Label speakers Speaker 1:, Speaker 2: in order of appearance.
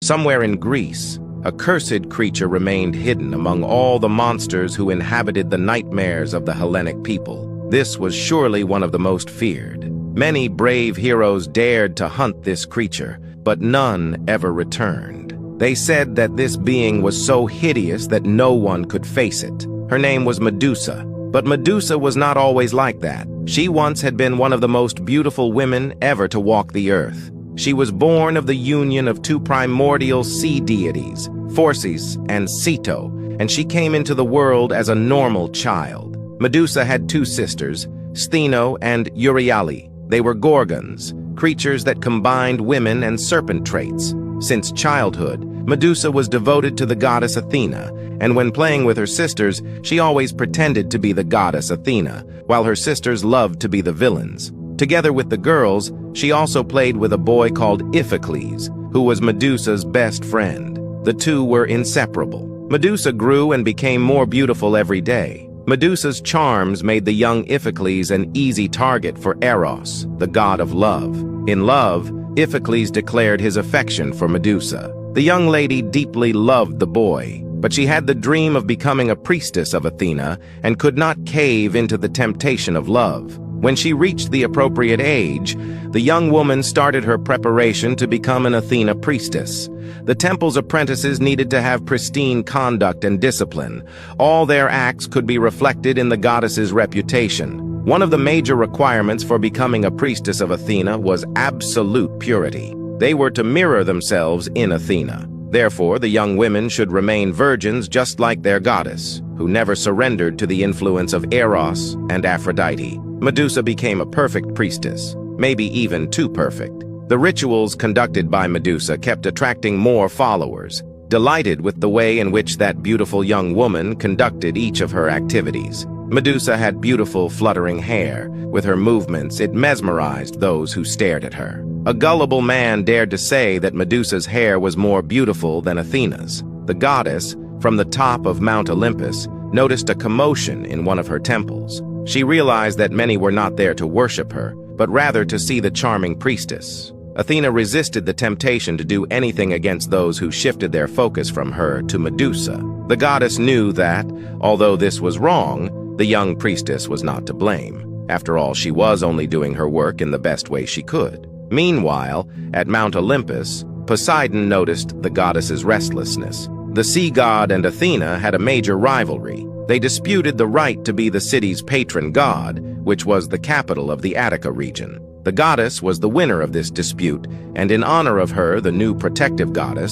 Speaker 1: Somewhere in Greece, a cursed creature remained hidden among all the monsters who inhabited the nightmares of the Hellenic people. This was surely one of the most feared. Many brave heroes dared to hunt this creature, but none ever returned. They said that this being was so hideous that no one could face it. Her name was Medusa. But Medusa was not always like that. She once had been one of the most beautiful women ever to walk the earth. She was born of the union of two primordial sea deities, Phorcys and Ceto, and she came into the world as a normal child. Medusa had two sisters, Stheno and Euryale. They were Gorgons, creatures that combined women and serpent traits. Since childhood, Medusa was devoted to the goddess Athena, and when playing with her sisters, she always pretended to be the goddess Athena, while her sisters loved to be the villains. Together with the girls, she also played with a boy called Iphicles, who was Medusa's best friend. The two were inseparable. Medusa grew and became more beautiful every day. Medusa's charms made the young Iphicles an easy target for Eros, the god of love. In love, Iphicles declared his affection for Medusa. The young lady deeply loved the boy, but she had the dream of becoming a priestess of Athena and could not cave into the temptation of love. When she reached the appropriate age, the young woman started her preparation to become an Athena priestess. The temple's apprentices needed to have pristine conduct and discipline. All their acts could be reflected in the goddess's reputation. One of the major requirements for becoming a priestess of Athena was absolute purity. They were to mirror themselves in Athena. Therefore, the young women should remain virgins just like their goddess, who never surrendered to the influence of Eros and Aphrodite. Medusa became a perfect priestess, maybe even too perfect. The rituals conducted by Medusa kept attracting more followers, delighted with the way in which that beautiful young woman conducted each of her activities. Medusa had beautiful, fluttering hair. With her movements, it mesmerized those who stared at her. A gullible man dared to say that Medusa's hair was more beautiful than Athena's. The goddess, from the top of Mount Olympus, noticed a commotion in one of her temples. She realized that many were not there to worship her, but rather to see the charming priestess. Athena resisted the temptation to do anything against those who shifted their focus from her to Medusa. The goddess knew that, although this was wrong, the young priestess was not to blame. After all, she was only doing her work in the best way she could. Meanwhile, at Mount Olympus, Poseidon noticed the goddess's restlessness. The sea god and Athena had a major rivalry. They disputed the right to be the city's patron god, which was the capital of the Attica region. The goddess was the winner of this dispute, and in honor of her, the new protective goddess